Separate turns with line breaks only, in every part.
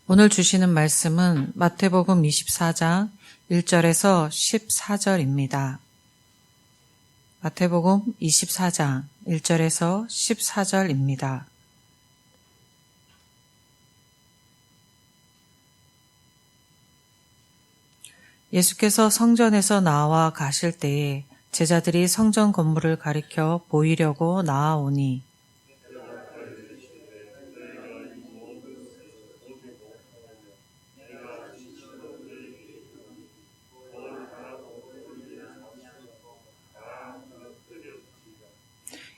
오늘 주시는 말씀은 마태복음 24장 1절에서 14절입니다. 마태복음 24장 1절에서 14절입니다. 예수께서 성전에서 나와 가실 때에 제자들이 성전 건물을 가리켜 보이려고 나아오니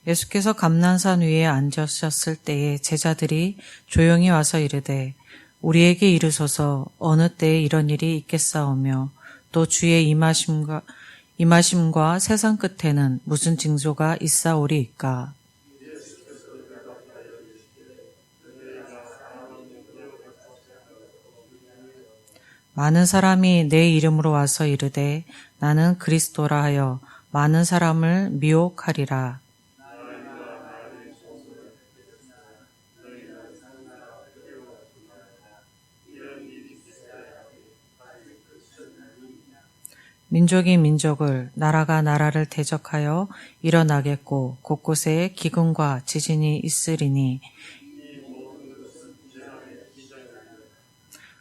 예수께서 감난산 위에 앉으셨을 때에 제자들이 조용히 와서 이르되 우리에게 이르소서 어느 때에 이런 일이 있겠사오며 또 주의 임하심과 세상 끝에는 무슨 징조가 있사오리이까. 많은 사람이 내 이름으로 와서 이르되 나는 그리스도라 하여 많은 사람을 미혹하리라. 민족이 민족을, 나라가 나라를 대적하여 일어나겠고 곳곳에 기근과 지진이 있으리니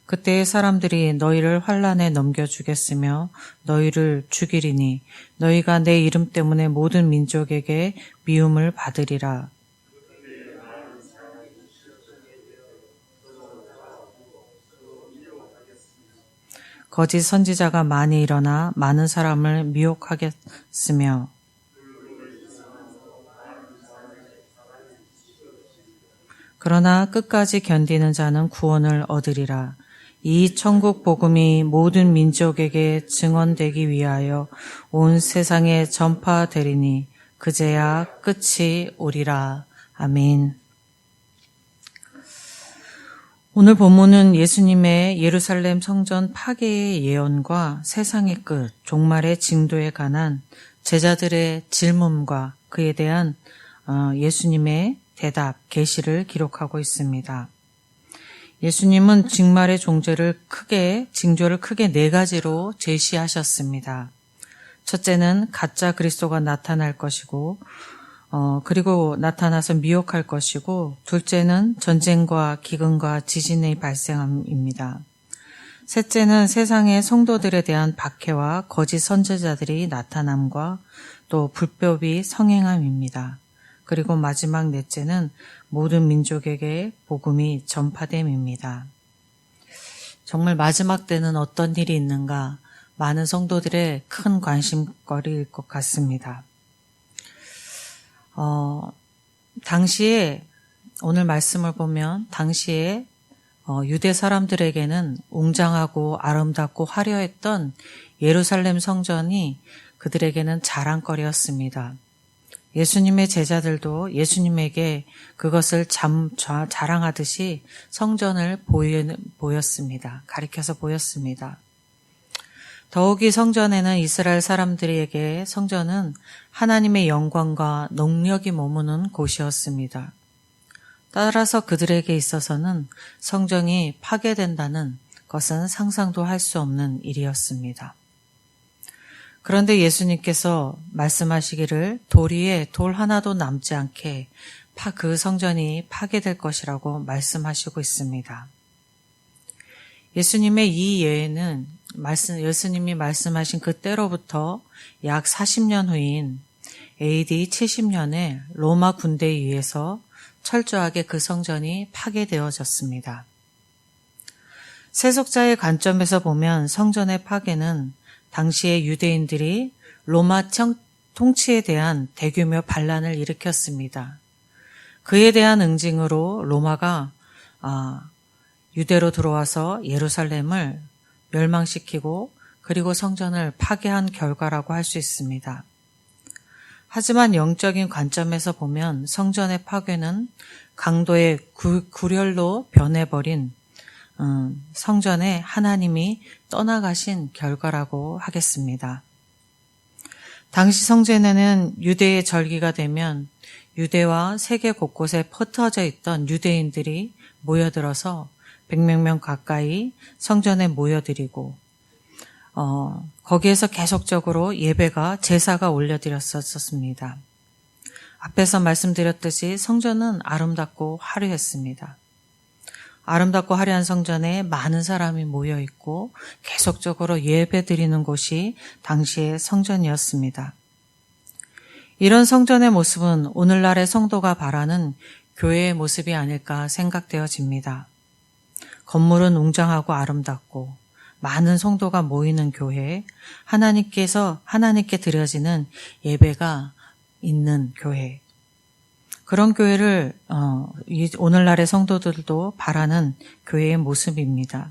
그때의 사람들이 너희를 환난에 넘겨주겠으며 너희를 죽이리니 너희가 내 이름 때문에 모든 민족에게 미움을 받으리라. 거짓 선지자가 많이 일어나 많은 사람을 미혹하겠으며 그러나 끝까지 견디는 자는 구원을 얻으리라. 이 천국 복음이 모든 민족에게 증언되기 위하여 온 세상에 전파되리니 그제야 끝이 오리라. 아멘. 오늘 본문은 예수님의 예루살렘 성전 파괴의 예언과 세상의 끝, 종말의 징조에 관한 제자들의 질문과 그에 대한 예수님의 대답, 계시를 기록하고 있습니다. 예수님은 징말의 징조를 크게 네 가지로 제시하셨습니다. 첫째는 가짜 그리스도가 나타날 것이고, 그리고 나타나서 미혹할 것이고, 둘째는 전쟁과 기근과 지진의 발생함입니다. 셋째는 세상의 성도들에 대한 박해와 거짓 선지자들이 나타남과 또 불법이 성행함입니다. 그리고 마지막 넷째는 모든 민족에게 복음이 전파됨입니다. 정말 마지막 때는 어떤 일이 있는가? 많은 성도들의 큰 관심거리일 것 같습니다. 당시에 오늘 말씀을 보면 당시에 유대 사람들에게는 웅장하고 아름답고 화려했던 예루살렘 성전이 그들에게는 자랑거리였습니다. 예수님의 제자들도 예수님에게 그것을 자랑하듯이 성전을 보였습니다. 가리켜서 보였습니다. 더욱이 성전에는 이스라엘 사람들에게 성전은 하나님의 영광과 능력이 머무는 곳이었습니다. 따라서 그들에게 있어서는 성전이 파괴된다는 것은 상상도 할 수 없는 일이었습니다. 그런데 예수님께서 말씀하시기를 돌 위에 돌 하나도 남지 않게 그 성전이 파괴될 것이라고 말씀하시고 있습니다. 예수님의 이 예언은 예수님이 말씀하신 그때로부터 약 40년 후인 AD 70년에 로마 군대에 의해서 철저하게 그 성전이 파괴되어졌습니다. 세속자의 관점에서 보면 성전의 파괴는 당시의 유대인들이 로마 통치에 대한 대규모 반란을 일으켰습니다. 그에 대한 응징으로 로마가 유대로 들어와서 예루살렘을 멸망시키고 그리고 성전을 파괴한 결과라고 할 수 있습니다. 하지만 영적인 관점에서 보면 성전의 파괴는 강도의 굴혈로 변해버린 성전에 하나님이 떠나가신 결과라고 하겠습니다. 당시 성전에는 유대의 절기가 되면 유대와 세계 곳곳에 흩어져 있던 유대인들이 모여들어서 100명 명 가까이 성전에 모여드리고 거기에서 계속적으로 예배가 제사가 올려드렸었습니다. 앞에서 말씀드렸듯이 성전은 아름답고 화려했습니다. 아름답고 화려한 성전에 많은 사람이 모여 있고 계속적으로 예배 드리는 곳이 당시의 성전이었습니다. 이런 성전의 모습은 오늘날의 성도가 바라는 교회의 모습이 아닐까 생각되어집니다. 건물은 웅장하고 아름답고 많은 성도가 모이는 교회, 하나님께 드려지는 예배가 있는 교회, 그런 교회를 오늘날의 성도들도 바라는 교회의 모습입니다.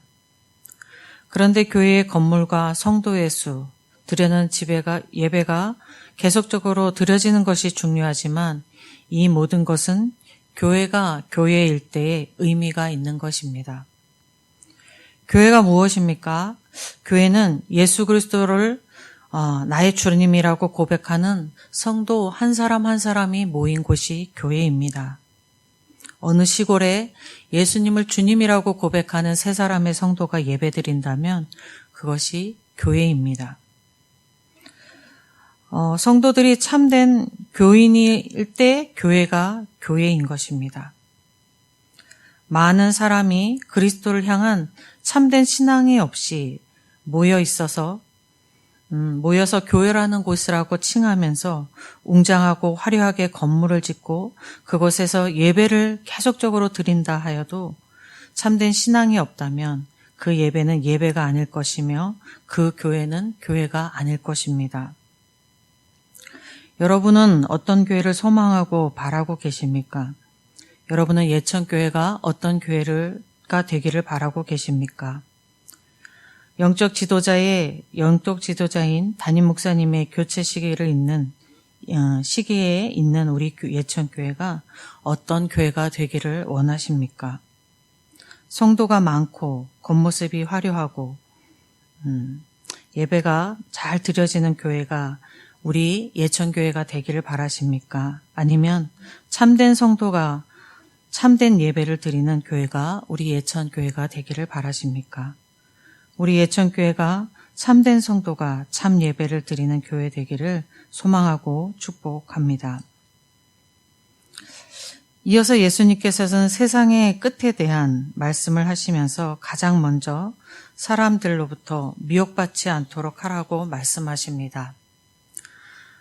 그런데 교회의 건물과 성도의 수, 드려는 예배가 계속적으로 드려지는 것이 중요하지만 이 모든 것은 교회가 교회일 때의 의미가 있는 것입니다. 교회가 무엇입니까? 교회는 예수 그리스도를 나의 주님이라고 고백하는 성도 한 사람 한 사람이 모인 곳이 교회입니다. 어느 시골에 예수님을 주님이라고 고백하는 세 사람의 성도가 예배드린다면 그것이 교회입니다. 성도들이 참된 교인일 때 교회가 교회인 것입니다. 많은 사람이 그리스도를 향한 참된 신앙이 없이 모여서 교회라는 곳이라고 칭하면서 웅장하고 화려하게 건물을 짓고 그곳에서 예배를 계속적으로 드린다 하여도 참된 신앙이 없다면 그 예배는 예배가 아닐 것이며 그 교회는 교회가 아닐 것입니다. 여러분은 어떤 교회를 소망하고 바라고 계십니까? 여러분은 예천교회가 어떤 교회가 되기를 바라고 계십니까? 영적 지도자인 담임 목사님의 교체 시기에 있는 우리 예천교회가 어떤 교회가 되기를 원하십니까? 성도가 많고 겉모습이 화려하고 예배가 잘 드려지는 교회가 우리 예천교회가 되기를 바라십니까? 아니면 참된 성도가 참된 예배를 드리는 교회가 우리 예천교회가 되기를 바라십니까? 우리 예천교회가 참된 성도가 참 예배를 드리는 교회 되기를 소망하고 축복합니다. 이어서 예수님께서는 세상의 끝에 대한 말씀을 하시면서 가장 먼저 사람들로부터 미혹받지 않도록 하라고 말씀하십니다.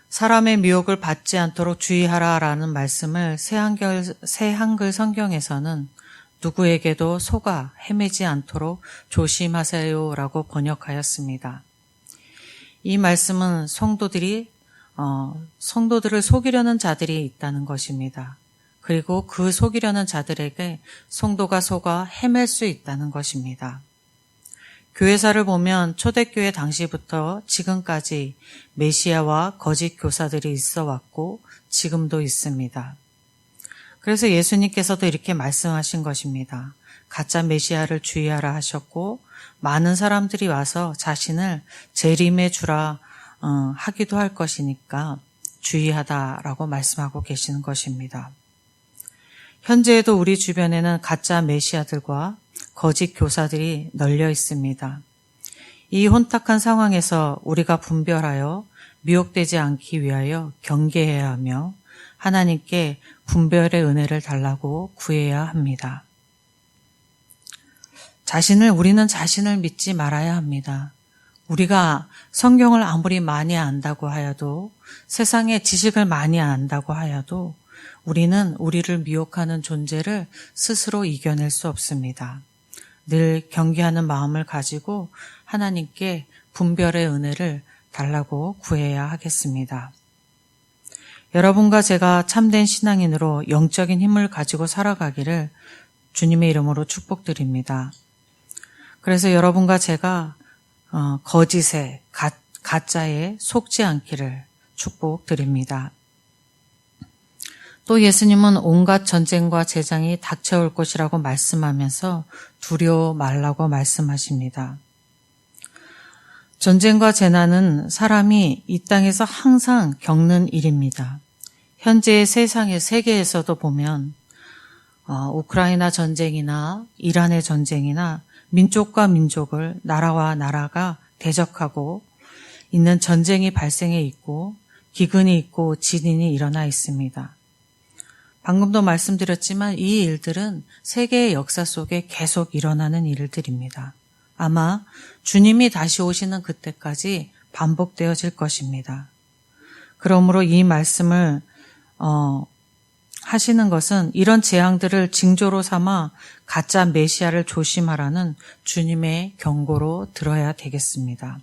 사람의 미혹을 받지 않도록 주의하라라는 말씀을 새 한글 성경에서는 누구에게도 속아 헤매지 않도록 조심하세요라고 번역하였습니다. 이 말씀은 성도들을 속이려는 자들이 있다는 것입니다. 그리고 그 속이려는 자들에게 성도가 속아 헤맬 수 있다는 것입니다. 교회사를 보면 초대교회 당시부터 지금까지 메시아와 거짓 교사들이 있어 왔고 지금도 있습니다. 그래서 예수님께서도 이렇게 말씀하신 것입니다. 가짜 메시아를 주의하라 하셨고 많은 사람들이 와서 자신을 재림의 주라 하기도 할 것이니까 주의하다라고 말씀하고 계시는 것입니다. 현재에도 우리 주변에는 가짜 메시아들과 거짓 교사들이 널려 있습니다. 이 혼탁한 상황에서 우리가 분별하여 미혹되지 않기 위하여 경계해야 하며 하나님께 분별의 은혜를 달라고 구해야 합니다. 우리는 자신을 믿지 말아야 합니다. 우리가 성경을 아무리 많이 안다고 하여도 세상의 지식을 많이 안다고 하여도 우리는 우리를 미혹하는 존재를 스스로 이겨낼 수 없습니다. 늘 경계하는 마음을 가지고 하나님께 분별의 은혜를 달라고 구해야 하겠습니다. 여러분과 제가 참된 신앙인으로 영적인 힘을 가지고 살아가기를 주님의 이름으로 축복드립니다. 그래서 여러분과 제가 거짓에 가짜에 속지 않기를 축복드립니다. 또 예수님은 온갖 전쟁과 재앙이 닥쳐올 것이라고 말씀하면서 두려워 말라고 말씀하십니다. 전쟁과 재난은 사람이 이 땅에서 항상 겪는 일입니다. 현재의 세계에서도 보면 우크라이나 전쟁이나 이란의 전쟁이나 민족과 민족을 나라와 나라가 대적하고 있는 전쟁이 발생해 있고 기근이 있고 지진이 일어나 있습니다. 방금도 말씀드렸지만 이 일들은 세계의 역사 속에 계속 일어나는 일들입니다. 아마 주님이 다시 오시는 그때까지 반복되어질 것입니다. 그러므로 이 말씀을 하시는 것은 이런 재앙들을 징조로 삼아 가짜 메시아를 조심하라는 주님의 경고로 들어야 되겠습니다.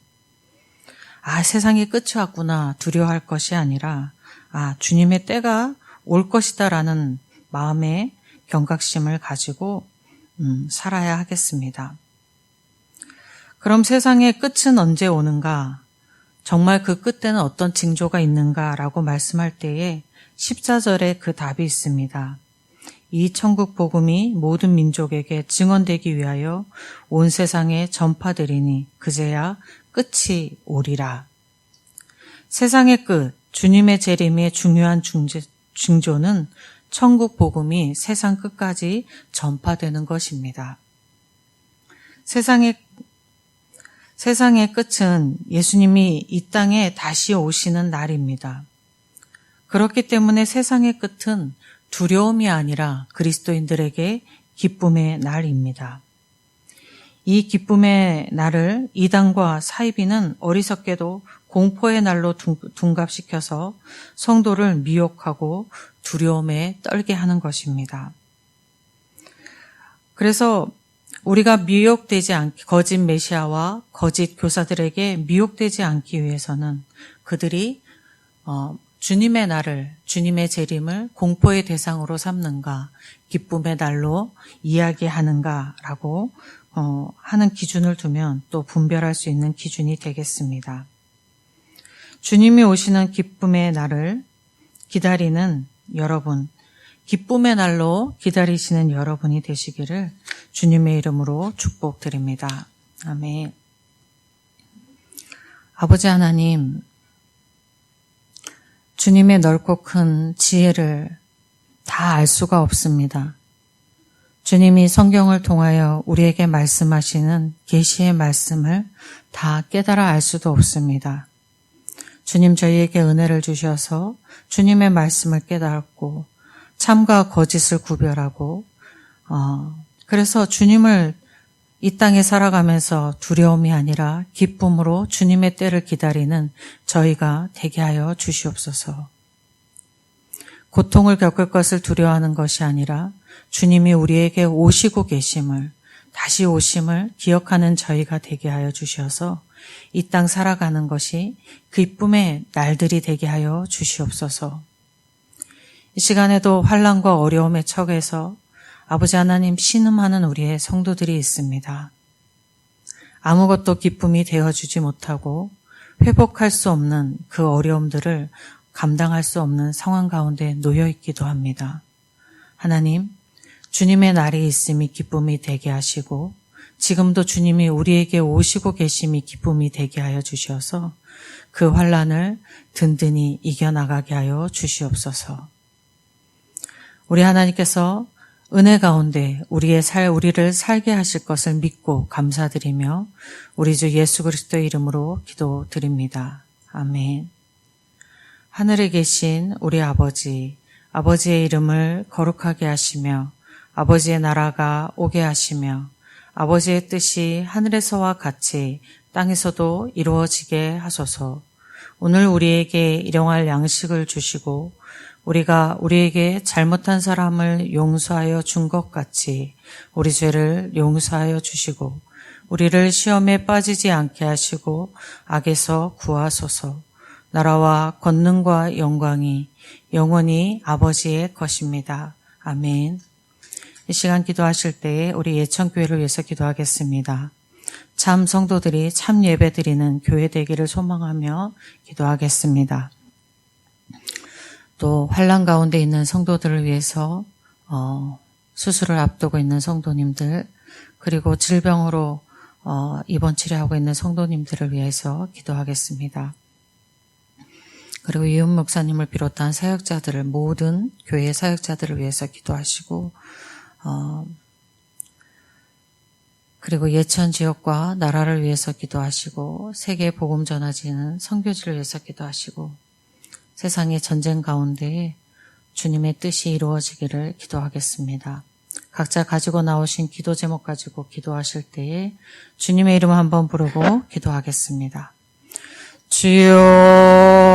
세상이 끝이 왔구나 두려워할 것이 아니라 주님의 때가 올 것이다라는 마음의 경각심을 가지고 살아야 하겠습니다. 그럼 세상의 끝은 언제 오는가? 정말 그 끝에는 어떤 징조가 있는가라고 말씀할 때에 14절에 그 답이 있습니다. 이 천국 복음이 모든 민족에게 증언되기 위하여 온 세상에 전파되리니 그제야 끝이 오리라. 세상의 끝, 주님의 재림의 중요한 징조는 천국 복음이 세상 끝까지 전파되는 것입니다. 세상의 끝은 예수님이 이 땅에 다시 오시는 날입니다. 그렇기 때문에 세상의 끝은 두려움이 아니라 그리스도인들에게 기쁨의 날입니다. 이 기쁨의 날을 이단과 사이비는 어리석게도 공포의 날로 둔갑시켜서 성도를 미혹하고 두려움에 떨게 하는 것입니다. 그래서 우리가 거짓 메시아와 거짓 교사들에게 미혹되지 않기 위해서는 그들이 주님의 날을, 주님의 재림을 공포의 대상으로 삼는가, 기쁨의 날로 이야기하는가라고 하는 기준을 두면 또 분별할 수 있는 기준이 되겠습니다. 주님이 오시는 기쁨의 날을 기다리는 여러분, 기쁨의 날로 기다리시는 여러분이 되시기를 주님의 이름으로 축복드립니다. 아멘. 아버지 하나님, 주님의 넓고 큰 지혜를 다 알 수가 없습니다. 주님이 성경을 통하여 우리에게 말씀하시는 계시의 말씀을 다 깨달아 알 수도 없습니다. 주님 저희에게 은혜를 주셔서 주님의 말씀을 깨닫고 참과 거짓을 구별하고 그래서 주님을 이 땅에 살아가면서 두려움이 아니라 기쁨으로 주님의 때를 기다리는 저희가 되게 하여 주시옵소서. 고통을 겪을 것을 두려워하는 것이 아니라 주님이 우리에게 오시고 계심을, 다시 오심을 기억하는 저희가 되게 하여 주셔서 이 땅 살아가는 것이 기쁨의 날들이 되게 하여 주시옵소서. 이 시간에도 환난과 어려움의 척에서 아버지 하나님 신음하는 우리의 성도들이 있습니다. 아무것도 기쁨이 되어주지 못하고 회복할 수 없는 그 어려움들을 감당할 수 없는 상황 가운데 놓여 있기도 합니다. 하나님, 주님의 날이 있음이 기쁨이 되게 하시고 지금도 주님이 우리에게 오시고 계심이 기쁨이 되게 하여 주셔서 그 환난을 든든히 이겨나가게 하여 주시옵소서. 우리 하나님께서 은혜 가운데 우리를 살게 하실 것을 믿고 감사드리며 우리 주 예수 그리스도의 이름으로 기도드립니다. 아멘. 하늘에 계신 우리 아버지의 이름을 거룩하게 하시며 아버지의 나라가 오게 하시며 아버지의 뜻이 하늘에서와 같이 땅에서도 이루어지게 하소서. 오늘 우리에게 일용할 양식을 주시고 우리가 우리에게 잘못한 사람을 용서하여 준 것 같이 우리 죄를 용서하여 주시고 우리를 시험에 빠지지 않게 하시고 악에서 구하소서. 나라와 권능과 영광이 영원히 아버지의 것입니다. 아멘. 이 시간 기도하실 때에 우리 예천교회를 위해서 기도하겠습니다. 참 성도들이 참 예배드리는 교회 되기를 소망하며 기도하겠습니다. 또 환난 가운데 있는 성도들을 위해서 수술을 앞두고 있는 성도님들 그리고 질병으로 입원 치료하고 있는 성도님들을 위해서 기도하겠습니다. 그리고 이은 목사님을 비롯한 사역자들을 모든 교회 사역자들을 위해서 기도하시고 그리고 예천 지역과 나라를 위해서 기도하시고 세계 복음 전하지는 선교지를 위해서 기도하시고 세상의 전쟁 가운데 주님의 뜻이 이루어지기를 기도하겠습니다. 각자 가지고 나오신 기도 제목 가지고 기도하실 때에 주님의 이름 한번 부르고 기도하겠습니다. 주여